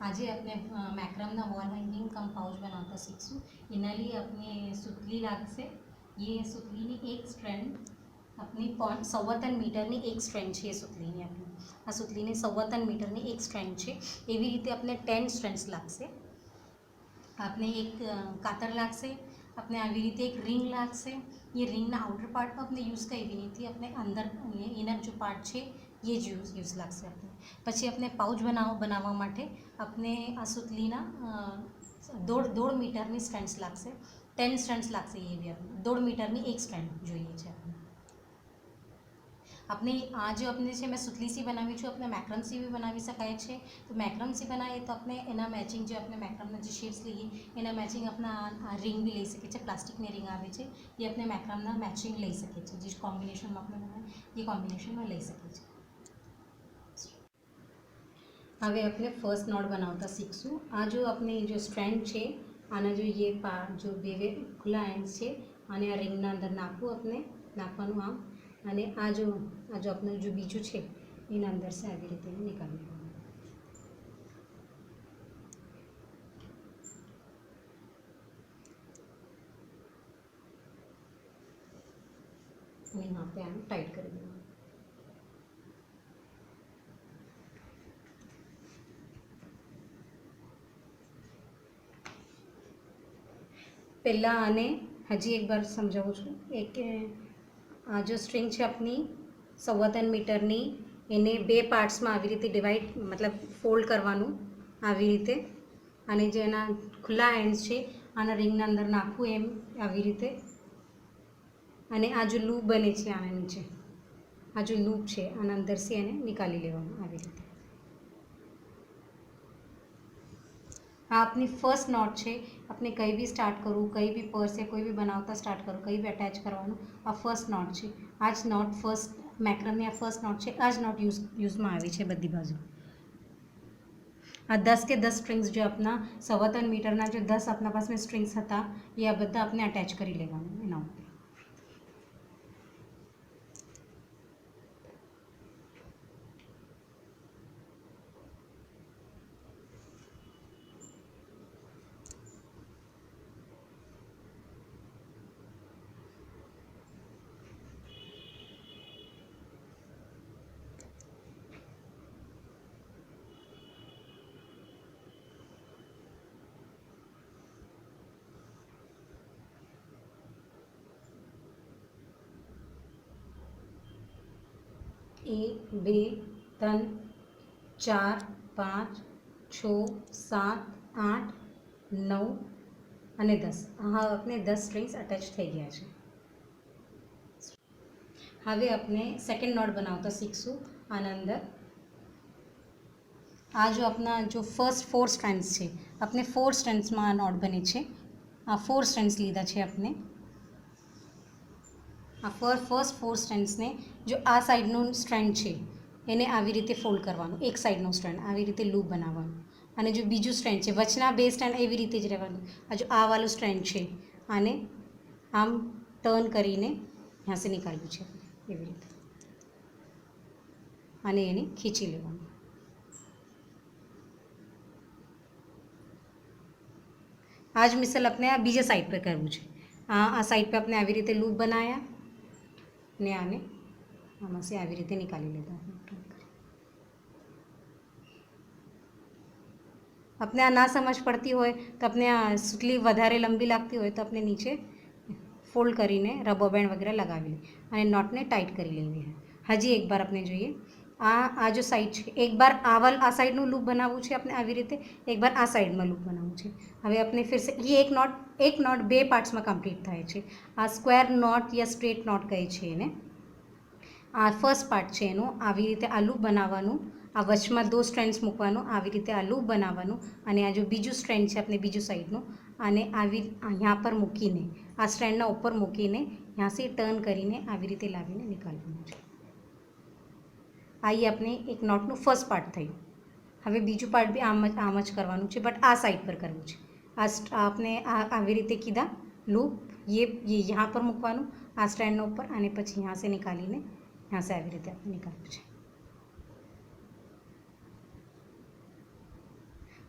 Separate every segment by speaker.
Speaker 1: આજે આપણે મેક્રમના wall hanging કમ pouch બનાવતા શીખશું. એના लिए अपने सुतली लागશે. ये सुतलीની એક સ્ટ્રેન્ડ આપણી 3.25 મીટરની એક સ્ટ્રેન્ડ છે. એ સુતલીની આપણી આ સુતલીની 3.25 મીટરની એક સ્ટ્રેન્ડ છે. એવી રીતે આપણે 10 સ્ટ્રેન્ડ્સ लागશે. આપણે એક કાતર लागશે. अपने આવી રીતે એક रिंग लागશે. ये रिंगના આઉટર પાર્ટમાં આપણે યુઝ કરી નથી, આપણે અંદર ઇનર जो પાર્ટ છે ये જ યુઝ लागશે. આપણે પછી આપણે પાઉચ બનાવવા માટે આપણે આ સુતલીના 1.5 મીટરની સ્ટ્રેન્ડ્સ लागશે. 10 સ્ટ્રેન્ડ્સ लागશે. એ બી આપણે 1.5 મીટરની એક સ્ટ્રેન્ડ જોઈએ છે. આપણે આ जो આપણે છે મેં સુતલી સી બનાવી છું, આપણે મેક્રમ સી બી બનાવી શકાય છે. તો મેક્રમ સી બનાવીએ તો આપણે એના મેચિંગ જે આપણે મેક્રમના જે શેડ્સ લઈએ એના મેચિંગ આપણા આ રિંગ બી લઈ શકીએ છીએ. પ્લાસ્ટિકની રિંગ આવે છે એ આપણે મેક્રમના મેચિંગ લઈ શકીએ છીએ. જે કોમ્બિનેશનમાં આપણે બનાવીએ એ કોમ્બિનેશનમાં લઈ શકીએ છીએ. હવે આપણે ફર્સ્ટ નોટ બનાવતા શીખશું. આ જો આપણે જો સ્ટ્રેન્ડ છે આના જો ये પાર્ટ જો બે ખુલ્લા એન્ડ છે અને આ રિંગના અંદર નાખવાનું આમ, અને આ જો આપણું જો બીજું છે એના અંદર છે આવી રીતે નીકાળી લેવાનું. અને यहाँ पे આને ટાઈટ કરી દેવાનું. પહેલાં આને હજી એક બાર સમજાવું છું. એક આ જો સ્ટ્રિંગ છે આપણી 3.25 મીટરની, એને બે પાર્ટ્સમાં આવી રીતે ડિવાઈડ મતલબ ફોલ્ડ કરવાનું આવી રીતે, અને જે એના ખુલ્લા એન્ડ્સ છે આના રિંગના અંદર નાખવું એમ આવી રીતે. અને આ જો લૂપ બને છે આના નીચે, આ જો લૂપ છે આના અંદરથી એને નીકાળી લેવાનું આવી રીતે. આ આપની ફર્સ્ટ નોટ છે. આપણે કંઈ બી સ્ટાર્ટ કરવું, કંઈ બી પર્સ या કોઈ બી બનાવતા સ્ટાર્ટ કરું, કંઈ બી અટેચ કરવાનું, આ ફર્સ્ટ નોટ છે. આ જ નોટ ફર્સ્ટ મેક્રમની આ ફર્સ્ટ નોટ છે. આ જ નોટ યુઝમાં આવી છે બધી બાજુ. આ 10 કે 10 સ્ટ્રિંગ્સ जो अपना 3.25 મીટરના जो 10 अपना पास में स्ट्रिंग्स હતા એ આ બધા આપણે અટેચ કરી લેવાનું એના ઉપર. एक, 2, 3, 4, 5, 6, 7, 8, 9 અને 10. હા, આપણે 10 સ્ટ્રિંગ્સ અટેચ થઈ ગયા છે. હવે આપણે સેકન્ડ નોટ બનાવતા શીખશું. આના અંદર આ જો આપણા જો ફર્સ્ટ 4 સ્ટ્રેન્ડ્સ છે, આપણે 4 સ્ટ્રેન્ડ્સમાં આ નોટ બને છે. આ 4 સ્ટ્રેન્ડ્સ લીધા છે આપણે. આ ફર્સ્ટ 4 સ્ટ્રેન્ડ્સને જો આ સાઈડનું સ્ટ્રેન્ડ છે એને આવી રીતે ફોલ્ડ કરવાનું, એક સાઈડનો સ્ટ્રેન્ડ આવી રીતે લૂપ બનાવવાનું. અને જો બીજું સ્ટ્રેન્ડ છે વચના બે સ્ટ્રેન્ડ એવી રીતે જ રહેવાનું. આ જો આ વાળું સ્ટ્રેન્ડ છે આને આમ ટર્ન કરીને यहाँ से निकालવું છે એવી રીતે, અને એને ખીચી લેવાનું. આ જ મિसल अपने આ બીજા સાઈડ પર કરવું છે. આ સાઈડ પર આપણે આવી રીતે લૂપ બનાવ્યા ને આને આમાં से આવી રીતે निकाली लेता. अपने आ ना समझ પડતી હોય તો આપણે આ સુતલી વધારે લંબી લાગતી હોય તો આપણે નીચે ફોલ્ડ કરીને રબર બેન્ડ વગેરે લગાવી લે અને નોટને ટાઈટ કરી લેવી. હજી એક બાર આપણે જોઈએ. આ જો સાઈડ છે એક બાર આ સાઈડનું લૂપ બનાવવું છે આપણે આવી રીતે, એક બાર આ સાઈડમાં લૂપ બનાવવું છે. હવે આપણે ફિર से ये એક નોટ બે પાર્ટ્સમાં કમ્પ્લીટ થાય છે. આ સ્ક્વેર નોટ યા સ્ટ્રેટ નોટ કહે છે એને. આ ફર્સ્ટ પાર્ટ છે એનું આવી રીતે આ લૂપ બનાવવાનું, આ વચમાં 2 સ્ટ્રેન્ડ્સ મૂકવાનું, આવી રીતે આ લૂપ બનાવવાનું, અને આ જો બીજું સ્ટ્રેન્ડ છે આપણે બીજું સાઈડનું આને આવી यहाँ પર મૂકીને આ સ્ટ્રેન્ડના ઉપર મૂકીને यहाँ से ટર્ન કરીને આવી રીતે લાવીને નીકાળવાનું છે. આ આપણે એક નોટનું ફર્સ્ટ પાર્ટ થયું. હવે બીજું પાર્ટ બી આમ જ કરવાનું છે, બટ આ સાઈડ પર કરવું છે. આપણે આવી રીતે કીધા લૂપ ये यहाँ पर મૂકવાનું આ સ્ટ્રેન્ડના ઉપર, અને પછી यहाँ से निकालीને यहाँ से આવી રીતે આપણે નીકાળવું છે.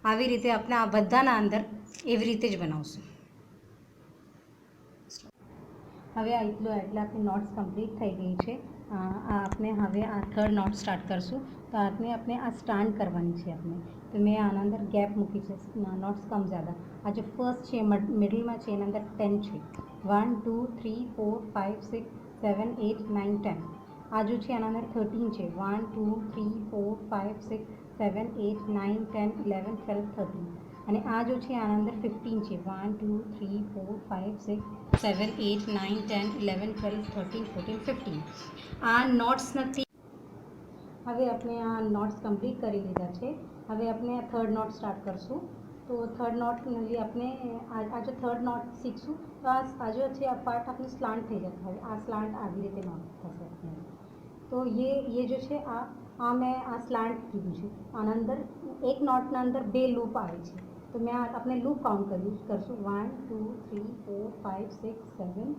Speaker 1: આવી રીતે આપણે આ બધાના અંદર એવી રીતે જ બનાવશું. હવે આ એટલે આપણી નોટ્સ કમ્પ્લીટ થઈ ગઈ છે. આપણે હવે આ થર્ડ નોટ સ્ટાર્ટ કરશું. તો આપણે આ સ્ટાન્ડ કરવાની છે આપણે. તો મેં આના અંદર ગેપ મૂકી છે, નોટ્સ કમ જ્યાદા. આ જે ફર્સ્ટ છે મિડલમાં છે એના અંદર 10 છે. 1 2 3 4 5 6 7 8 9 10. આ જો છે આના અંદર 13 છે. 1 2 3 4 5 6 7 8 9 10 11 12 13. અને આ જો છે આના અંદર 15 છે. 1 2 3 4 5 6 7 8 9 10 11 12 13 14 15. આ નોટ્સ નથી. હવે આપણે આ નોટ્સ કમ્પ્લીટ કરી લીધા છે. હવે આપણે આ થર્ડ નોટ સ્ટાર્ટ કરશું. તો થર્ડ નોટની આપણે આ જો થર્ડ નોટ શીખશું તો આ જો છે આ પાર્ટ આપણે સ્લાન્ટ થઈ જશે. હવે આ સ્લાન્ટ આવી રીતે નોટ થશે આપણે. તો ये जो છે આ મેં આ સ્લાન્ટ કીધું છે. આના અંદર એક નોટના અંદર 2 લૂપ આવે છે. તો મેં આપણે લૂપ કાઉન્ટ કરશું. 1 2 3 4 5 6 7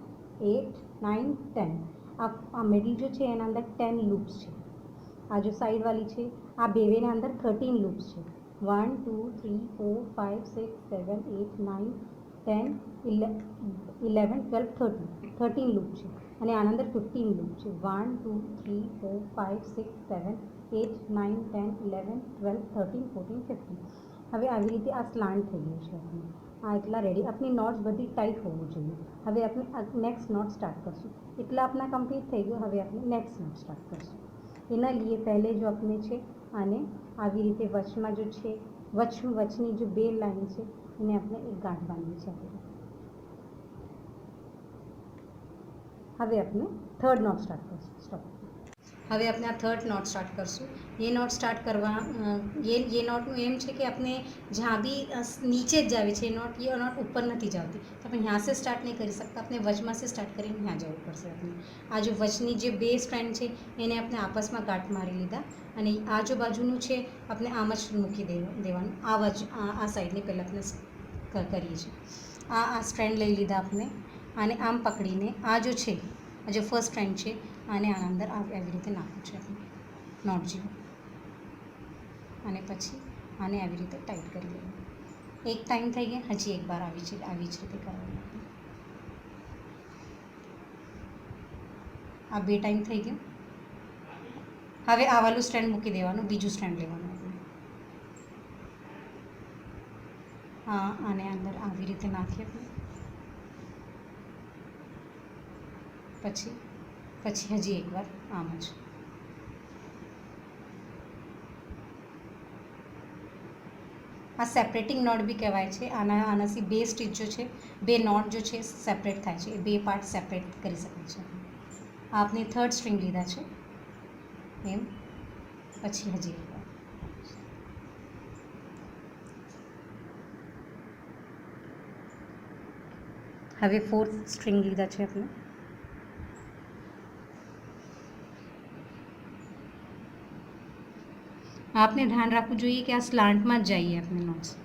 Speaker 1: 8 9 10. આ મિડલ જો છે એના અંદર 10 લૂપ્સ છે. આ જો સાઈડવાળી છે આ બેના અંદર 13 લૂપ્સ છે. 1 2 3 4 5 6 7 8 9 10 11 12 13 લૂપ છે. અને આના અંદર 15 લૂપ છે. 1 2 3 4 5 6 7 8 9 10 11 12 13 14 15. હવે આવી રીતે આ સ્લાન્ટ થઈ ગયું છે આપણે. આ એટલા રેડી. આપણી નોટ્સ બધી ટાઈટ હોવું જોઈએ. હવે આપણે નેક્સ્ટ નોટ સ્ટાર્ટ કરશું. એટલા આપણા કમ્પ્લીટ થઈ ગયું. હવે આપણે નેક્સ્ટ નોટ સ્ટાર્ટ કરશું. એના લીએ પહેલે જો આપણે છે આને આવી રીતે વચમાં જો છે વચની જો 2 લાઈન છે એને આપણે એક ગાંઠ બાંધવી છે. હવે આપણે થર્ડ નોટ સ્ટાર્ટ કરશું. હવે આપણે આ થર્ડ नोट स्टार्ट करશું. ये नोट स्टार्ट करवा ये नोटનું એમ છે કે આપણે જ્યાં બી નીચે જ જાવી છે ये नोट ऊपर નથી જાવતી. તો આપણે यहाँ से स्टार्ट नहीं કરી सकता. આપણે વચમાં से स्टार्ट કરીને यहाँ જવું પડશે. આપણે આ જો વચની જે 2 સ્ટ્રેન્ડ છે એને આપણે આપસમાં ગાંઠ મારી લીધા અને આજુબાજુનું છે આપણે આમ જ મૂકી દેવાનું. આ સાઈડની પહેલાં આપણે કરીએ છીએ. આ સ્ટ્રેન્ડ લઈ લીધા આપણે. આને આમ પકડીને આ જો છે આ જો ફર્સ્ટ સ્ટ્રેન્ડ છે આને આના અંદર આવી રીતે નાખવું છે આપણે નોટ જેવું. અને પછી આને આવી રીતે ટાઈટ કરી લેવું. એક ટાઈમ થઈ ગયા. હજી એક બાર આવી જ રીતે કરવાનું. આ 2 ટાઈમ થઈ ગયો. હવે આ વાળું સ્ટ્રેન્ડ મૂકી દેવાનું, બીજું સ્ટ્રેન્ડ લેવાનું આપણે. આને અંદર આવી રીતે નાખીએ આપણે. પછી હજી એકવાર આમ જ. આ સેપરેટિંગ નોટ બી કહેવાય છે. આનાથી 2 સ્ટીચ જો છે 2 નોટ જો છે સેપરેટ થાય છે. એ 2 પાર્ટ સેપરેટ કરી શકાય છે. આપને થર્ડ સ્ટ્રિંગ લીધા છે એમ. પછી હજી એકવાર. હવે 4th સ્ટ્રિંગ લીધા છે આપણે. आपने ध्यान રાખવું જોઈએ કે આ સ્લાન્ટમાં જ જઈએ આપણે નોટ્સ.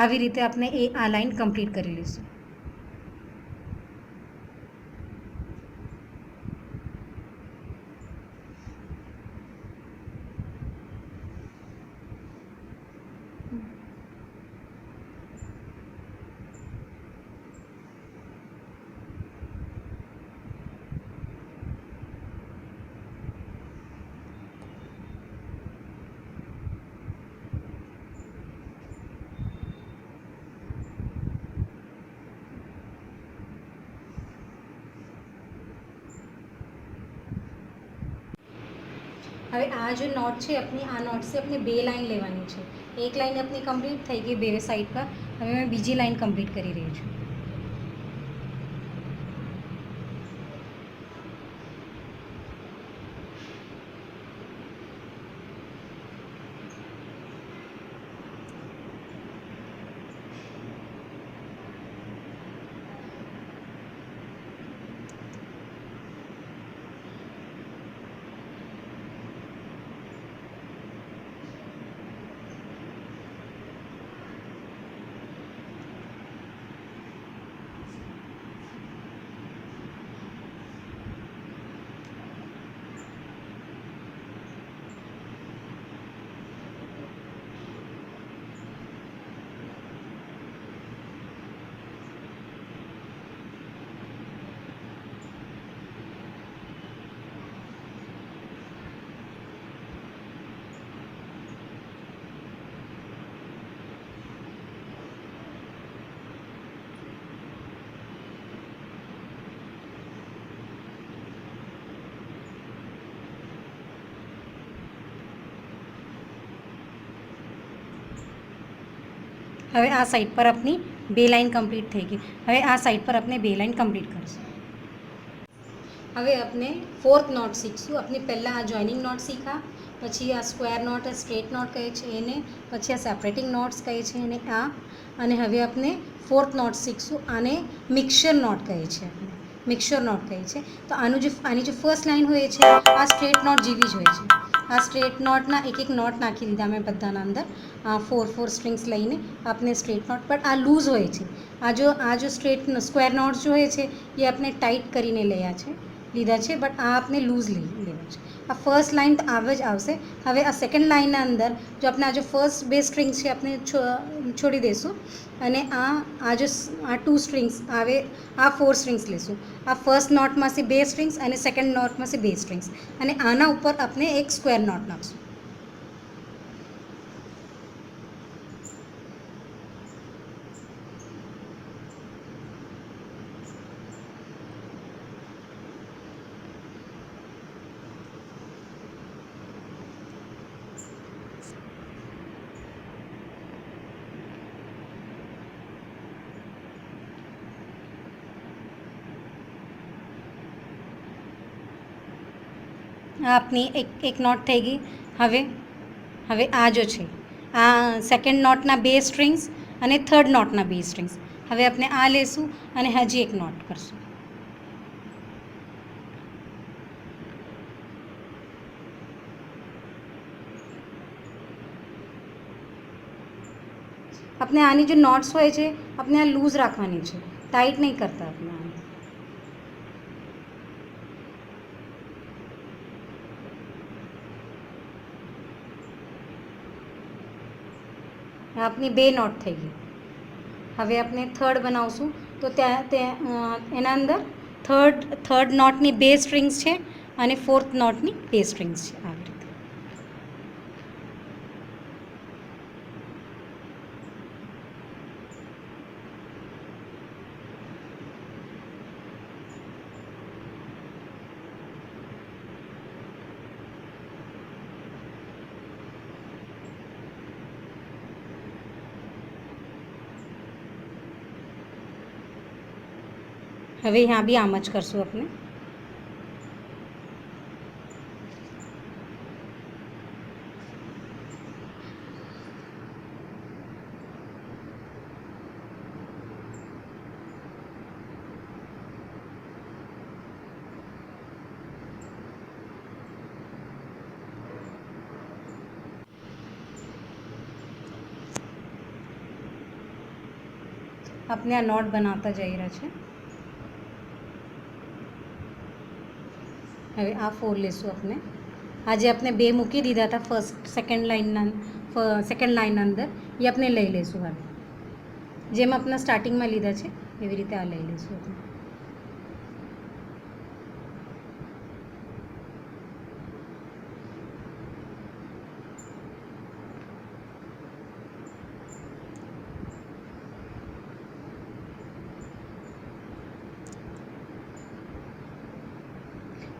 Speaker 1: આવી રીતે આપણે આ લાઈન કમ્પ્લીટ કરી લઈશું. હવે આ जो नोट છે अपनी આ नोट से अपने 2 लाइन લેવાની છે. एक लाइन अपनी कंप्लीट થઈ ગઈ 2 साइड का. હવે मैं બીજી लाइन कंप्लीट કરી રહી છું. હવે આ સાઈડ પર આપણી 2 લાઈન કમ્પ્લીટ થઈ ગઈ. હવે આ સાઈડ પર આપણે 2 લાઈન કમ્પ્લીટ કરીશું. હવે આપણે 4th નોટ શીખશું. આપણે પહેલાં આ જોઈનિંગ નોટ શીખા, પછી આ સ્ક્વેર નોટ, સ્ટ્રેટ નોટ કહે છે એને, પછી આ સેપરેટિંગ નોટ્સ કહે છે એને આ, અને હવે આપણે 4th નોટ શીખશું. આને મિક્સચર નોટ કહે છે. આપણે મિક્સચર નોટ કહે છે. તો આની જે ફર્સ્ટ લાઈન હોય છે આ સ્ટ્રેટ નોટ જેવી જ હોય છે. આ સ્ટ્રેટ નોટના એક નોટ નાખી દીધા મેં બધાના અંદર, 4 સ્ટ્રિંગ્સ લઈને આપણે સ્ટ્રેટ નોટ. બટ આ લૂઝ હોય છે. આ જો સ્ટ્રેટ સ્ક્વેર નોટ્સ જો હોય છે એ આપણે ટાઈટ કરીને લીધા છે, બટ આ આપણે લૂઝ લેવા છે. આ ફર્સ્ટ લાઈન તો આવ જ આવશે. હવે આ સેકન્ડ લાઈનના અંદર જો આપણે આ જો ફર્સ્ટ 2 સ્ટ્રિંગ્સ છે આપણે છોડી દઈશું, અને આ 2 સ્ટ્રિંગ્સ આવે, આ 4 સ્ટ્રિંગ્સ લેશું. આ ફર્સ્ટ નોટમાંથી 2 સ્ટ્રિંગ્સ અને સેકન્ડ નોટમાંથી 2 સ્ટ્રિંગ્સ, અને આના ઉપર આપણે એક સ્ક્વેર નોટ નાખશું. આ આપની એક નોટ થઈ ગઈ. હવે આ જો છે આ સેકન્ડ નોટના 2 સ્ટ્રિંગ્સ અને થર્ડ નોટના 2 સ્ટ્રિંગ્સ. હવે આપણે આ લેશું અને હજી એક નોટ કરશું. આપણે આની જે નોટ્સ હોય છે આપણે આ લૂઝ રાખવાની છે, ટાઈટ નહીં કરતા આપણે. આપની 2 નોટ થઈ ગઈ. હવે આપણે થર્ડ બનાવશું. તો એના અંદર થર્ડ નોટની 2 સ્ટ્રિંગ્સ છે અને 4th નોટની 2 સ્ટ્રિંગ્સ છે. આવી રીતે હવે यहाँ भी આમ જ કરશું આપણે. આપણે આ નોટ બનાવતા જઈ રહ્યા છે. હવે આ 4 લેશું આપણે. આજે આપણે 2 મૂકી દીધા હતા સેકન્ડ લાઈન અંદર, એ આપણે લઈ લઈશું. હવે જેમ આપણે સ્ટાર્ટિંગમાં લીધા છે એવી રીતે આ લઈ લઈશું આપણે.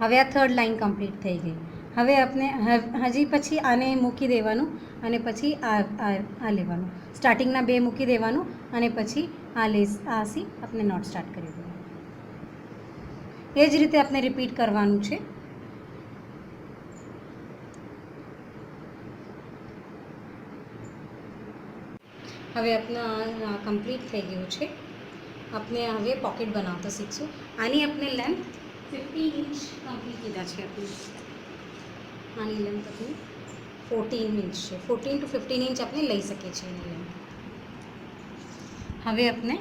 Speaker 1: હવે આ થર્ડ લાઈન કમ્પ્લીટ થઈ ગઈ. હવે આપણે હજી પછી આને મૂકી દેવાનું અને પછી આ લેવાનું. સ્ટાર્ટિંગના 2 મૂકી દેવાનું અને પછી આથી આપણે નોટ સ્ટાર્ટ કરી દેવાનું. એ જ રીતે આપણે રિપીટ કરવાનું છે. હવે આપણે કમ્પ્લીટ થઈ ગયું છે. આપણે હવે પોકેટ બનાવતા શીખશું. આની આપણે લેન્થ 15 ઇંચ કમ્પ્લીટ કીધા છે આપણે. આની લેન્થ આપણી 14 ઇંચ છે. 14 to 15 ઇંચ આપણે લઈ શકીએ છીએ એની લેન્થ. હવે આપણે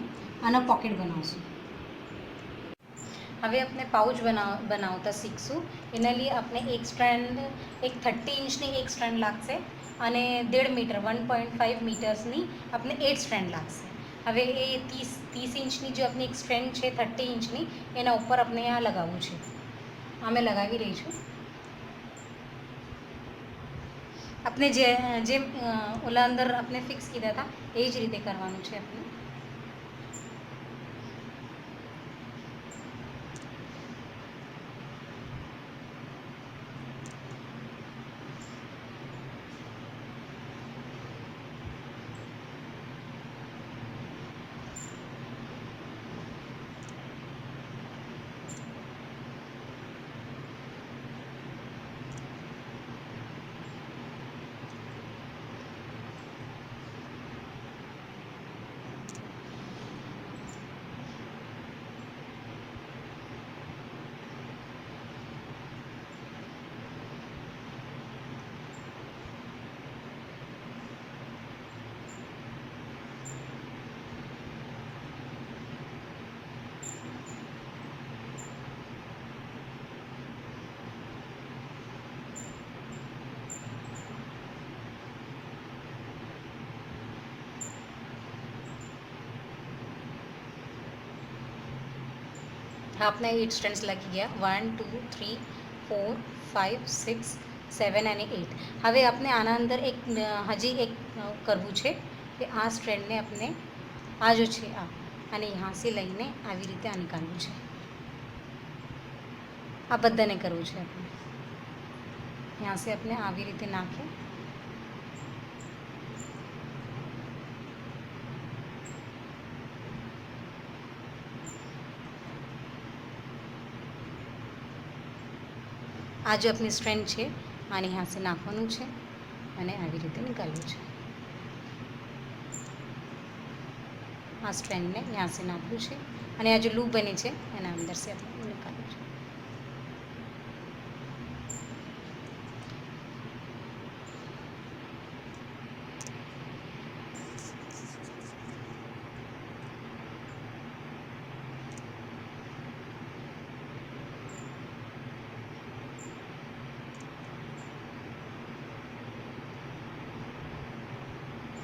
Speaker 1: આનો પોકેટ બનાવશું. હવે આપણે પાઉચ બનાવતા શીખશું. એના लिए આપણે એક 30 ઇંચની એક સ્ટ્રેન્ડ લાગશે અને 1.5 મીટર 1.5 મીટર્સની આપણે 8 સ્ટ્રેન્ડ લાગશે. હવે એ 30 ઇંચની જે આપણી એક સ્ટ્રેન્ડ છે 30 ઇંચની, એના ઉપર આપણે આ લગાવવું છે. આ મેં લગાવી રહી છું. આપણે જેમ ઓલા અંદર આપણે ફિક્સ કીધા હતા એ જ રીતે કરવાનું છે આપણે. આપને 8 સ્ટ્રેન્ડ્સ લાગી ગયા, 1 2 3 4 5 6 7 અને 8. હવે આપણે આના અંદર એક હજી એક કરવું છે કે આ સ્ટ્રેન્ડને આપણે આ જો છે આ અને અહીંયાથી લઈને આવી રીતે આ નીકાળવું છે. આ બધાને કરવું છે આપણે. અહીંયાથી આપણે આવી રીતે નાખીએ. આ જો આપની સ્ટ્રેન્ડ છે આને અહીંયાથી નાખવાનું છે અને આવી રીતે નીકાળવું છે. આ સ્ટ્રેન્ડને અહીંયાથી નાખવું છે અને આ જો લૂપ બની છે એના અંદરથી આપણે નીકાળવું છે.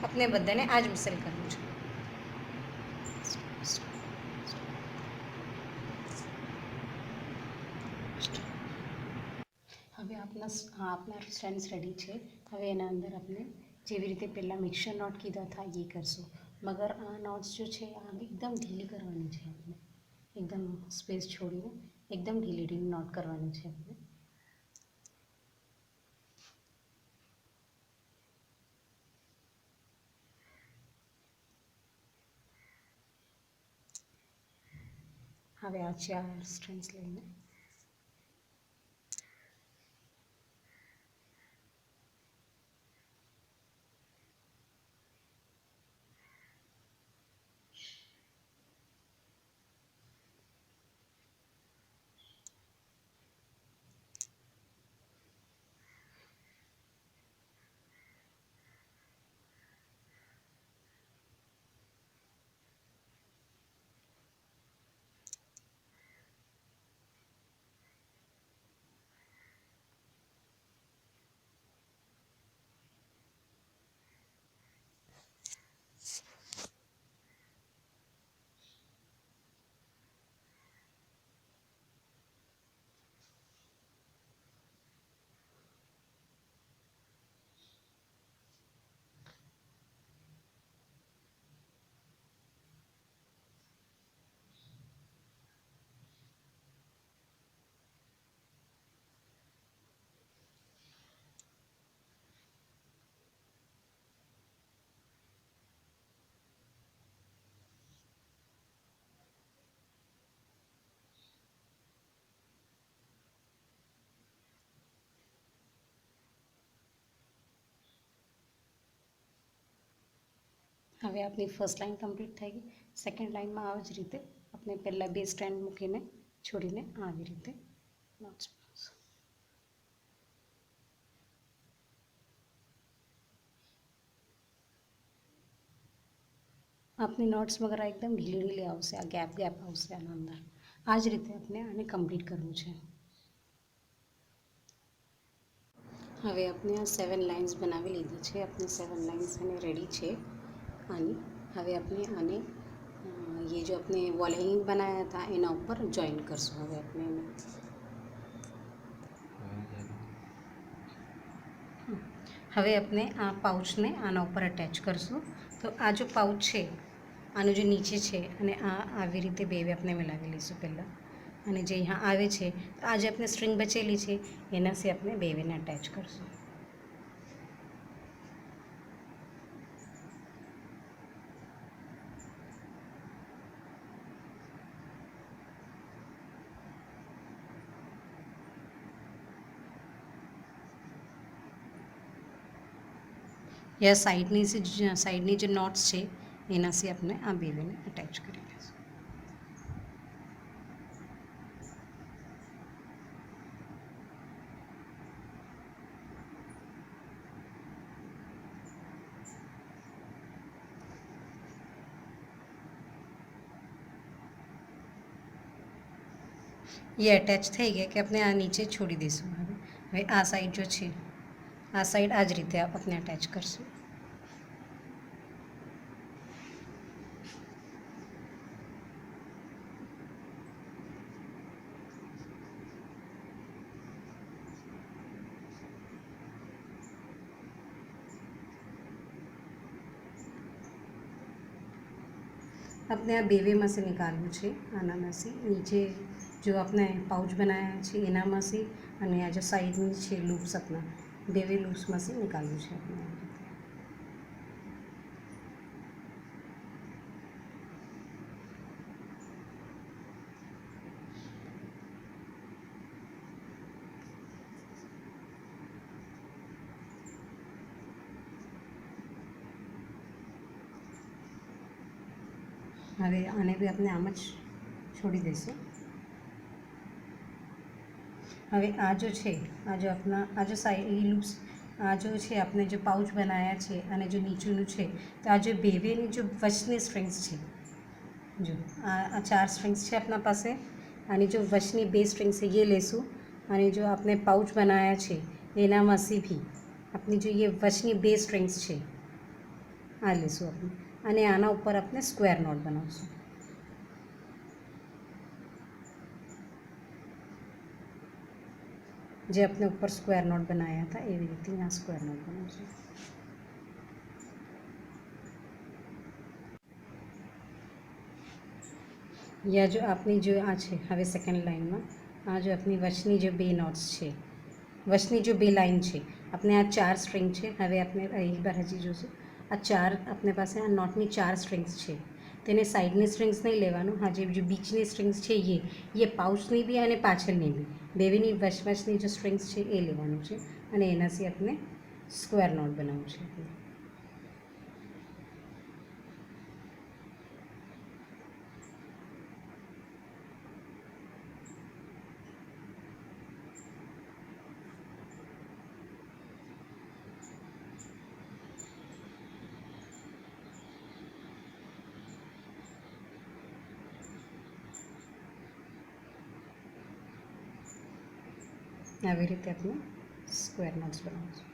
Speaker 1: આપણે બધાને આ જ મિસલ કરવું છે. હવે આપણા સ્ટ્રેન્ડ્સ રેડી છે. હવે એના અંદર આપણે જેવી રીતે પહેલાં મિક્સર નોટ કીધા હતા એ કરશું, મગર આ નોટ્સ જો છે આ એકદમ ઢીલી કરવાની છે. આપણે એકદમ સ્પેસ છોડીને એકદમ ઢીલી ઢીલી નોટ કરવાની છે આપણે. હવે આ 4 સ્ટ્રેન્ડ્સ લઈને હવે આપણી ફર્સ્ટ લાઇન કમ્પ્લીટ થઈ ગઈ. સેકન્ડ લાઇનમાં આવી જ રીતે આપણે પહેલાં 2 સ્ટ્રેન્ડ મૂકીને છોડીને આવી રીતે નોટ્સ બનાવશું. આપની નોટ્સ વગેરે એકદમ ઢીલી ઢીલી આવશે, આ ગેપ આવશે આના અંદર. આ જ રીતે આપણે આને કમ્પ્લીટ કરવું છે. હવે આપણે આ 7 લાઇન્સ બનાવી લીધી છે. આપણી 7 લાઇન્સ અને રેડી છે આની. હવે આપણે આને ये जो अपने वॉल हैंगिंग बनाया था એના ઉપર જોઈન કરશું. હવે આપણે એને હવે આપણે આ પાઉચને આના ઉપર અટેચ કરશું. તો આ જો પાઉચ છે આનું જે નીચે છે અને આ આવી રીતે બે આપણે મિલાવી લઈશું પહેલાં. અને જે અહીંયા આવે છે આ જે આપણે સ્ટ્રિંગ બચેલી છે એનાથી આપણે બેને અટેચ કરશું. યા સાઈડની જે નોટ્સ છે એનાથી આપણે આ બેને અટેચ કરી લઈશું. ये अटैच થઈ ગયા કે આપણે આ નીચે છોડી દઈશું. હવે આ સાઈડ જો છે આ સાઈડ આ જ રીતે આપણે અટેચ કરશું. આપણે આ બેવેમાંથી નીકાળવું છે, આનામાંથી નીચે જો આપણે પાઉચ બનાવ્યા છે એનામાંથી અને આ જો સાઈડની છે લૂપ્સ આપણા બેવે લૂપ્સમાંથી નીકાળવું છે આપણે. હવે આને બી આપણે આમ જ છોડી દઈશું. હવે આ જો છે, આ જો આપણા આ જો સાઈડ એ લૂપ્સ આ જો છે આપણે જો પાઉચ બનાવ્યા છે અને જો નીચેનું છે તો આ જો બેવેની જો વચની સ્ટ્રિંગ્સ છે, જો આ 4 સ્ટ્રિંગ્સ છે આપણા પાસે, આની જો વચની 2 સ્ટ્રિંગ્સ છે એ લેશું અને જો આપણે પાઉચ બનાવ્યા છે એનામાંથી ભી આપણી જો એ વચની 2 સ્ટ્રિંગ્સ છે આ લેશું આપણે અને આના ઉપર આપણે સ્ક્વેર નોટ બનાવશું. જે આપણે ઉપર સ્ક્વેર નોટ બનાવ્યા હતા એવી રીતે આ સ્ક્વેર નોટ બનાવશું. યા જો આપણી જો આ છે હવે સેકન્ડ લાઇનમાં આ જો આપણી વચની જે 2 નોટ્સ છે, વચની જો 2 લાઇન છે, આપણે આ 4 સ્ટ્રિંગ છે. હવે આપણે એક બાર હજી જોશું, આ 4 આપણી પાસે આ નોટની 4 સ્ટ્રિંગ્સ છે, તેને સાઈડની સ્ટ્રિંગ્સ નહીં લેવાનું. હા જે બીચની સ્ટ્રિંગ્સ છે એ પાઉચની બી અને પાછળની બી બેવીની વચની જે સ્ટ્રિંગ્સ છે એ લેવાનું છે અને એનાથી આપણે સ્ક્વેર નોટ બનાવવું છે આપણે. આવી રીતે આપણે સ્ક્વેર નોટ્સ બનાવીશું.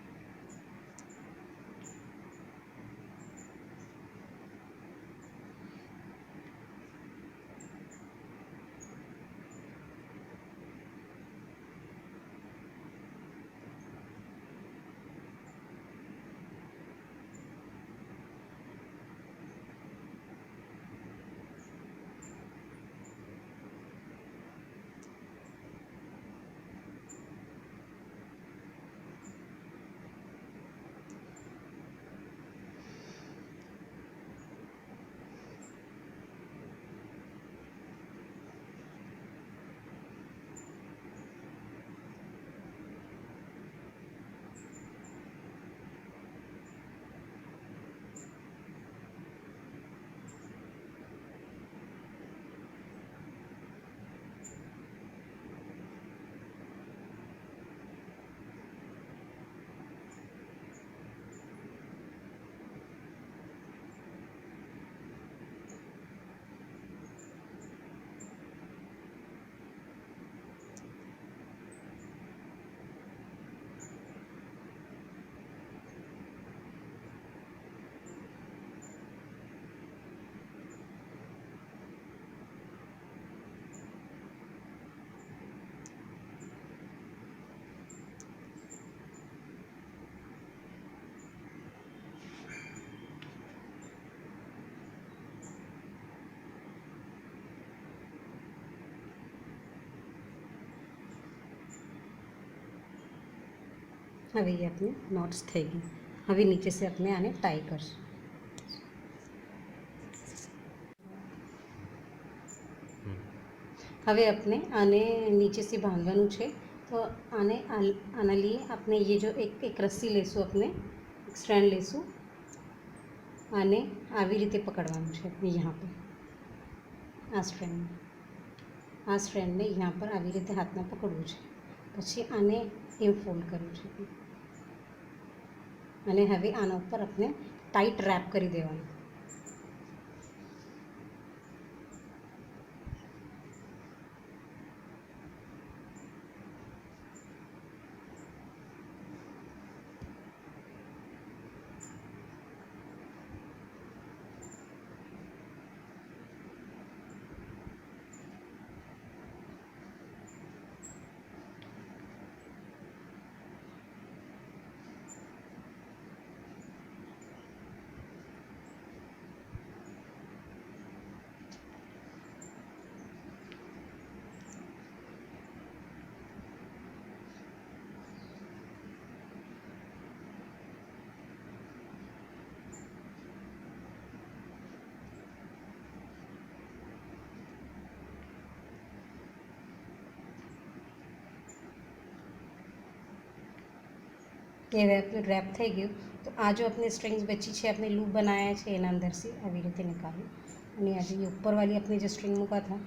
Speaker 1: હવે એ આપણી નોટ્સ થઈ ગઈ. હવે નીચે से આપણે આને ટાઈ કરશું. હવે આપણે આને નીચેથી બાંધવાનું છે તો આને આના लिए આપણે ये जो એક રસ્સી લેશું, આપણે એક સ્ટ્રેન્ડ લેશું, આને આવી રીતે પકડવાનું છે આપણે यहाँ पर આ સ્ટ્રેન્ડને यहाँ पर આવી રીતે હાથમાં પકડવું છે, પછી આને એમ ફોલ્ડ કરવું છે અને હવે આના ઉપર આપણે ટાઈટ રેપ કરી દેવાનું. કે રેપ થઈ ગયું. તો આ જો આપણે સ્ટ્રિંગ્સ બચી છે, આપણે લૂપ બનાવ્યા છે એના અંદરથી આવી રીતે નીકાળ્યું અને આજે ये ऊपर वाली अपने जो स्ट्रिंग મૂકા था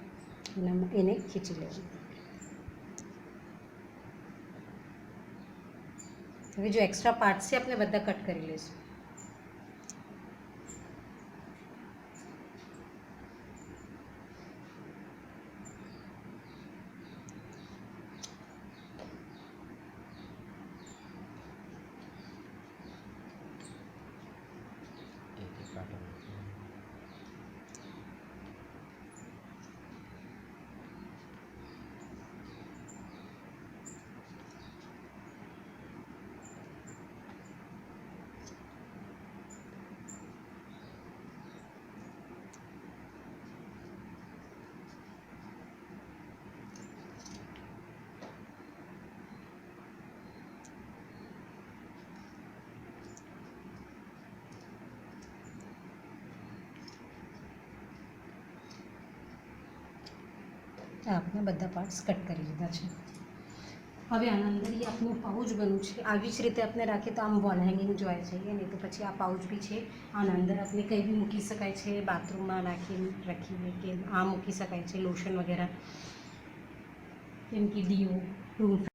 Speaker 1: એને ખીંચી લેવું. હવે જો એક્સ્ટ્રા પાર્ટ્સ છે આપણે બધા કટ કરી લઈશું. આપણે બધા પાર્ટ્સ કટ કરી લીધા છે. હવે આના અંદર આપણું પાઉચ બનવું છે. આવી જ રીતે આપણે રાખીએ તો આમ વોલ હેંગિંગ જોવાય છે, નહીં તો પછી આ પાઉચ બી છે. આના અંદર આપણે કંઈ બી મૂકી શકાય છે, બાથરૂમમાં રાખીને કે આ મૂકી શકાય છે લોશન વગેરે, જેમ કે ડીઓ, રૂમ